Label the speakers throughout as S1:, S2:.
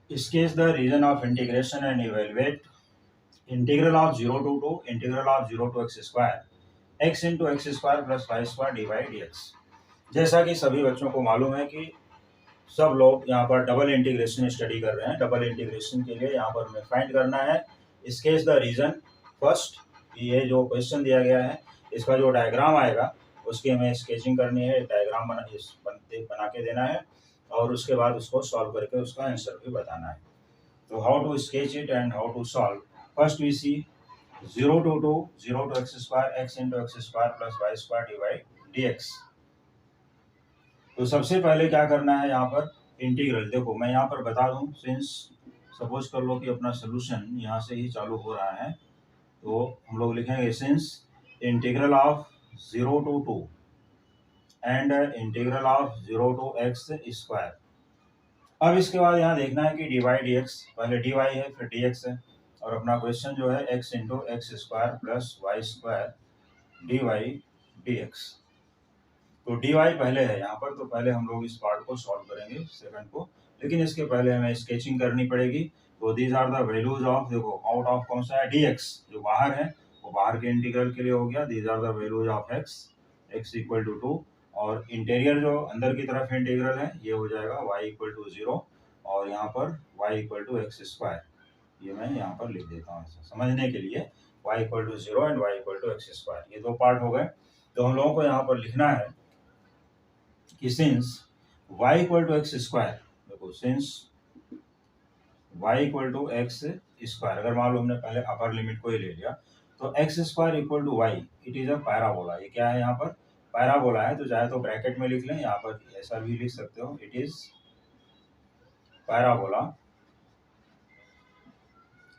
S1: Sketch the region of integration and evaluate integral of 0 to 2 integral of 0 to x square x into x square plus y square dy dx। जैसा कि सभी बच्चों को मालूम है कि सब लोग यहाँ पर डबल इंटीग्रेशन स्टडी कर रहे हैं। डबल इंटीग्रेशन के लिए यहाँ पर हमें फाइंड करना है स्केच द रीजन फर्स्ट। ये जो क्वेश्चन दिया गया है इसका जो डायग्राम आएगा उसकी हमें स्केचिंग करनी है, डायग्राम बना के देना है और उसके बाद उसको सॉल्व करके उसका आंसर भी बताना है। तो how to sketch it and how to solve. First we see 0 to 2 0 to x square x into x square plus y square dy dx। तो सबसे पहले क्या करना है यहाँ पर इंटीग्रल। देखो मैं यहाँ पर बता दूं, सिंस सपोज कर लो कि अपना सोल्यूशन यहाँ से ही चालू हो रहा है तो हम लोग लिखेंगे since integral of 0 to 2 and integral of 0 to x square. अब इसके बाद यहाँ देखना है कि डी वाई डी एक्स, पहले डी वाई है फिर डी एक्स है और अपना क्वेश्चन जो है x into x square plus y square d y d x. तो डी वाई पहले है यहाँ पर, तो पहले हम लोग इस पार्ट को सॉल्व करेंगे सेकंड को, लेकिन इसके पहले हमें स्केचिंग करनी पड़ेगी। तो these are the values of, देखो आउट ऑफ कौन सा है डी एक्स जो बाहर है वो बाहर के इंटीग्रल के लिए हो गया। These are the values of x x equal to 2 और इंटीरियर जो अंदर की तरफ इंटीग्रल है ये हो जाएगा y इक्वल टू 0 और यहाँ पर y equal to x square. ये मैं यहाँ पर लिख देता हूँ समझने के लिए, y equal to 0 and y equal to x square. ये दो पार्ट हो गए। तो हम लोगों को यहाँ पर लिखना है कि since y equal to x square, देखो since y equal to x square, अगर मान लो हमने पहले अपर लिमिट को ही ले लिया तो x square equal to y it is a parabola. ये क्या है यहाँ पर पैराबोला है, तो चाहे तो ब्रैकेट में लिख लें, यहाँ पर ऐसा भी लिख सकते हो इट इज पैराबोला।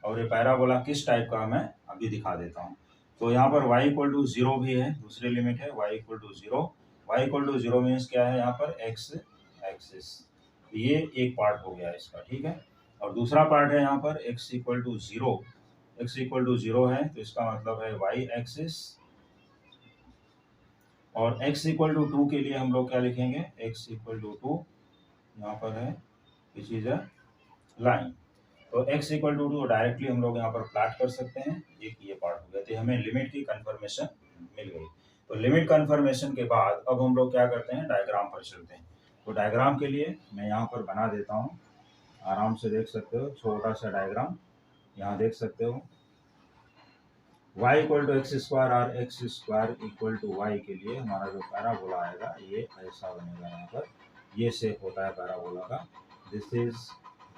S1: और ये पैराबोला किस टाइप का मैं अभी दिखा देता हूँ। तो यहाँ पर y इक्वल टू 0 भी है, दूसरी लिमिट है y equal to 0। y equal to 0 means क्या है यहाँ पर x एक्सिस। ये एक पार्ट हो गया इसका, ठीक है। और दूसरा पार्ट है यहाँ पर x equal to 0, x equal to 0 है तो इसका मतलब है y एक्सिस। और x इक्वल टू 2 के लिए हम लोग क्या लिखेंगे, x इक्वल टू 2 यहाँ पर है विच इज अ लाइन। तो x इक्वल टू 2 डायरेक्टली हम लोग यहाँ पर प्लाट कर सकते हैं। ये पार्ट हो गया, तो हमें लिमिट की कंफर्मेशन मिल गई। तो लिमिट कंफर्मेशन के बाद अब हम लोग क्या करते हैं, डायग्राम पर चलते हैं। तो डायग्राम के लिए मैं यहाँ पर बना देता हूँ, आराम से देख सकते हो, छोटा सा डायग्राम यहाँ देख सकते हो। y equal to x square और x square equal to y के लिए हमारा जो पैराबोला आएगा ये ऐसा बनेगा। यहाँ पर ये शेप होता है पैराबोला का। This is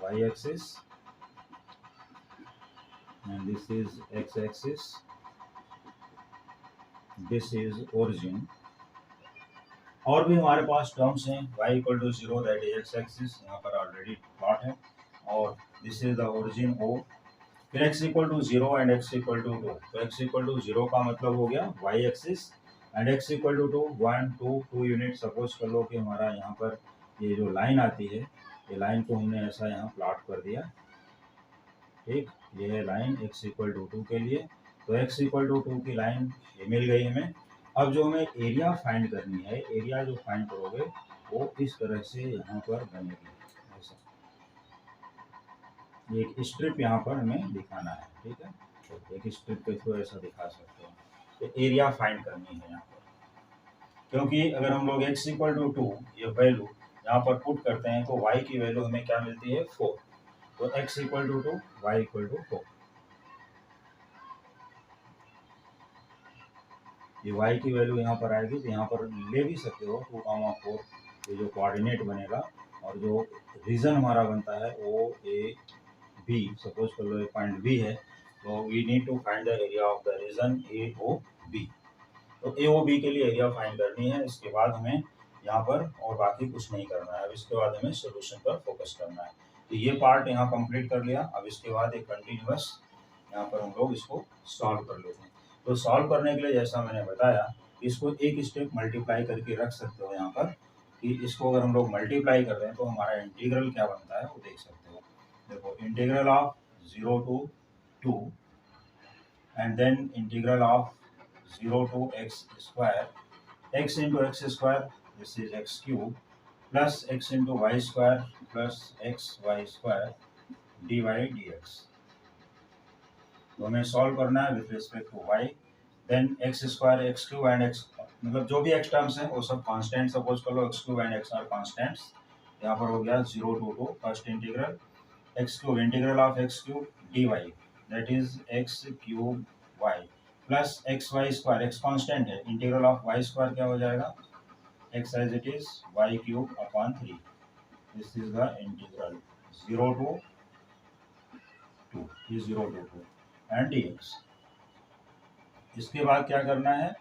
S1: y axis and this is x-axis, this is origin। और भी हमारे पास टर्म्स हैं, y equal to 0 that is x-axis, यहाँ पर ऑलरेडी प्लॉट है, और this is the origin O। फिर x equal to 0 and x equal to 2, तो x इक्वल टू 0 का मतलब हो गया y axis and x equal to 2 1 2 unit. Suppose कर लो कि हमारा यहाँ पर ये जो लाइन आती है ये लाइन को हमने ऐसा यहाँ प्लॉट कर दिया, ठीक। ये है लाइन x इक्वल टू 2 के लिए, तो x इक्वल टू 2 की लाइन ये मिल गई हमें। अब जो हमें एरिया फाइंड करनी है, एरिया जो फाइंड करोगे वो इस तरह से यहाँ पर बनेगी ऐसा। ये एक स्ट्रिप यहाँ पर हमें दिखाना है, ठीक है। तो एक स्ट्रिप के थ्रू ऐसा दिखा सकते हो। तो एरिया फाइंड करनी है यहाँ पर, क्योंकि अगर हम लोग x इक्वल टू 2 ये वैल्यू यहाँ पर पुट करते हैं तो y की वैल्यू हमें क्या मिलती है 4। तो x equal to 2 y equal to 4। ये y की वैल्यू यहाँ पर आएगी, तो यहाँ पर ले भी सकते हो 2, 4 ये जो कोऑर्डिनेट बनेगा। और जो रीजन हमारा बनता है ओ ए बी, सपोज कर लो एक पॉइंट बी है, तो we need to find the area of the region A O B. तो ए ओ बी के लिए एरिया फाइंड करनी है। इसके बाद हमें यहाँ पर और बाकी कुछ नहीं करना है। अब इसके बाद हमें सोल्यूशन पर फोकस करना है। तो ये पार्ट यहाँ कंप्लीट कर लिया। अब इसके बाद एक कंटिन्यूअस यहाँ पर हम लोग इसको सॉल्व कर लेते हैं। तो सॉल्व करने के लिए जैसा मैंने बताया, इसको एक स्टेप मल्टीप्लाई करके रख सकते हो यहाँ पर, कि इसको अगर हम लोग मल्टीप्लाई कर रहे हैं तो हमारा इंटीग्रल क्या बनता है वो देख सकते हो। देखो integral of 0 to 2 and then integral of 0 to x square x into x square, this is x cube, plus x into y square plus xy square d y d x. तो हमें सॉल्व करना है with respect to y. Then x square x cube and x, मतलब जो भी x terms हैं वो सब कांस्टेंट सपोज कर लो, x cube and x are constants. यहाँ पर हो गया 0 to first integral x cube integral of x cube d y, that is x cube y plus x y square, x constant है, इंटीग्रल ऑफ वाई स्क्वायर क्या हो जाएगा, x as it is y cube upon 3। This is the integral 0 to 2, ये 0 to 2 and D x. इसके बाद क्या करना है,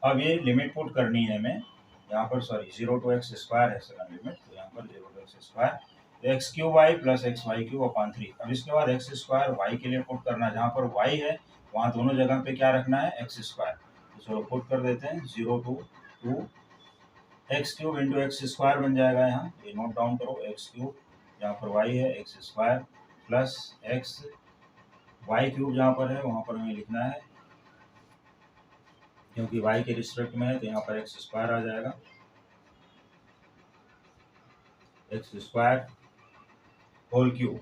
S1: अब ये लिमिट पुट करनी है हमें यहाँ पर, सॉरी 0 to x स्क्वायर है सेकंड लिमिट, तो यहाँ पर 0 to x स्क्वायर, तो x cube y plus x y cube upon 3। अब इसके बाद एक्स स्क्वायर वाई के लिए पुट करना है, जहाँ पर वाई है वहाँ दोनों जगह पे क्या रखना है, एक्स स्क्वायर। तो चलो पुट कर देते हैं, 0 to 2 x cube into x square बन जाएगा, यहाँ ये नोट डाउन करो, एक्स क्यूब जहाँ पर वाई है x square plus x y cube जहाँ पर है वहाँ पर हमें लिखना है, क्योंकि y के रिस्पेक्ट में है तो यहाँ पर एक्स स्क्वायर आ जाएगा, x square whole cube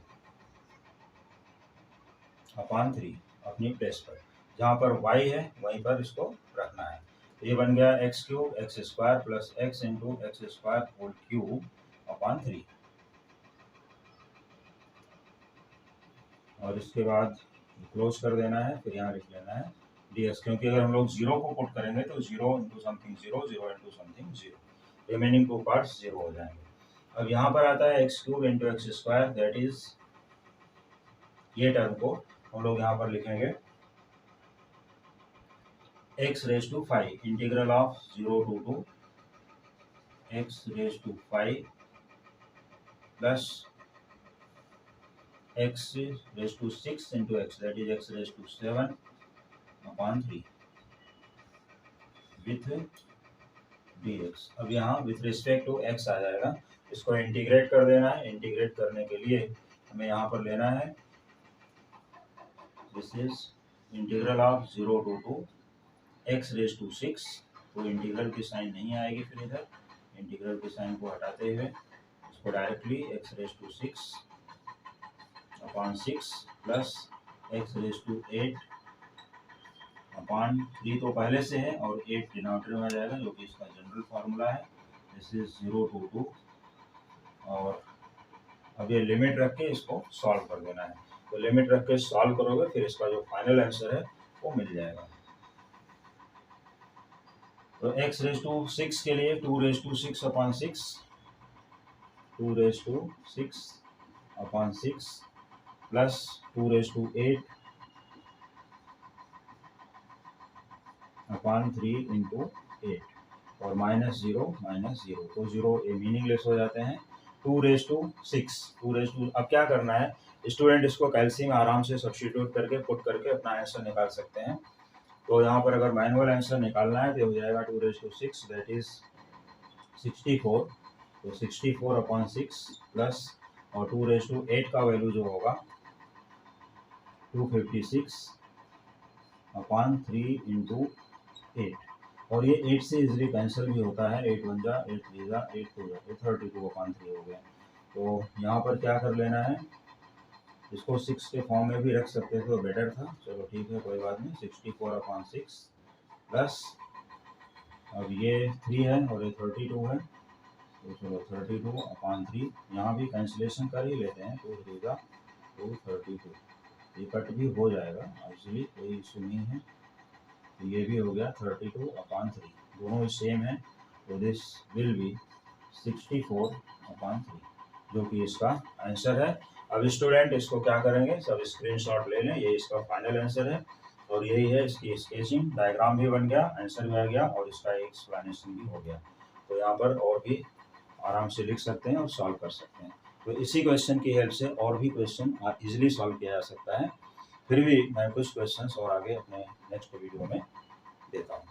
S1: upon 3 अपनी प्लेस पर, जहाँ पर y है वहीं पर इसको रखना है। तो ये बन गया x cube x square plus x into x square whole cube upon 3। और इसके बाद क्लोज कर देना है, फिर यहाँ लिख लेना है ds, क्योंकि अगर हम लोग 0 को पुट करेंगे तो 0 into something 0, 0 into something 0, remaining 2 parts 0 हो जाएंगे। अब यहाँ पर आता है x cube into x square, that is ये टर्म को हम लोग यहाँ पर लिखेंगे x raise to 5 integral of 0 to 2 x raise to 5 plus x raise to 6 into x, that is x raise to 7 upon 3 with dx। अब यहाँ with respect to x आ जाएगा, इसको इंटीग्रेट कर देना है। इंटीग्रेट करने के लिए हमें यहाँ पर लेना है, this is integral of 0 to 2 x raise to 6, तो इंटीग्रल की साइन नहीं आएगी, फिर इधर इंटीग्रल की साइन को हटाते हुए इसको directly x raise to 6 upon 6 plus x raise to 8 upon 3 तो पहले से है और 8 डिनोमिनेटर में आ जाएगा, जो कि इसका जनरल फार्मूला है। दिस इज 0 to 2, और अब ये लिमिट रख के इसको सॉल्व कर देना है। तो लिमिट रख के सॉल्व करोगे फिर इसका जो फाइनल आंसर है वो मिल जाएगा। तो x रेज टू 6 के लिए 2 raise to 6 upon 6, 2 raise to 6 upon 6 plus 2 raise to 8 upon 3 into 8 और माइनस 0, तो 0 ये मीनिंगलेस हो जाते हैं। 2 रेज टू 6, 2 रेज टू, अब क्या करना है स्टूडेंट, इसको कैल्शियम आराम से सब्स्टिट्यूट करके पुट करके अपना आंसर निकाल सकते हैं। तो यहाँ पर अगर मैनुअल आंसर निकालना है तो हो जाएगा 2 रेज टू 6 दैट इज 64, तो 64 अपॉन 6 प्लस और 2 रेज टू 8 का वैल्यू जो होगा 256 अपॉन 3 इंटू 8, और ये 8 से इजीली कैंसिल भी होता है, 8 1 जा 8 3 जा 8 2 जा, 32 अपॉन 3 हो गया। तो यहाँ पर क्या कर लेना है, इसको 6 के फॉर्म में भी रख सकते थे तो बेटर था, चलो ठीक है कोई बात नहीं। 64 अपॉन 6 प्लस अब ये 3 है और ये 32 है, तो चलो 32 अपॉन 3, यहाँ भी कैंसिलेशन कर ही लेते हैं, 2 3 जा 2 32, ये कट भी हो जाएगा एक्चुअली, कोई इशू नहीं है। तो ये भी हो गया 32 अपॉन 3, दोनों सेम है, तो दिस विल बी 64 अपॉन 3, जो कि इसका आंसर है। अब स्टूडेंट इसको क्या करेंगे, सब स्क्रीनशॉट ले लें, ये इसका फाइनल आंसर है और यही है इसकी स्केचिंग, डायग्राम भी बन गया, आंसर भी आ गया और इसका एक एक्सप्लेनेशन भी हो गया। तो यहाँ पर और भी आराम से लिख सकते हैं और सॉल्व कर सकते हैं। तो इसी क्वेश्चन की हेल्प से और भी क्वेश्चन इजीली सॉल्व किया जा सकता है। फिर भी मैं कुछ क्वेश्चंस और आगे अपने नेक्स्ट वीडियो में देता हूँ।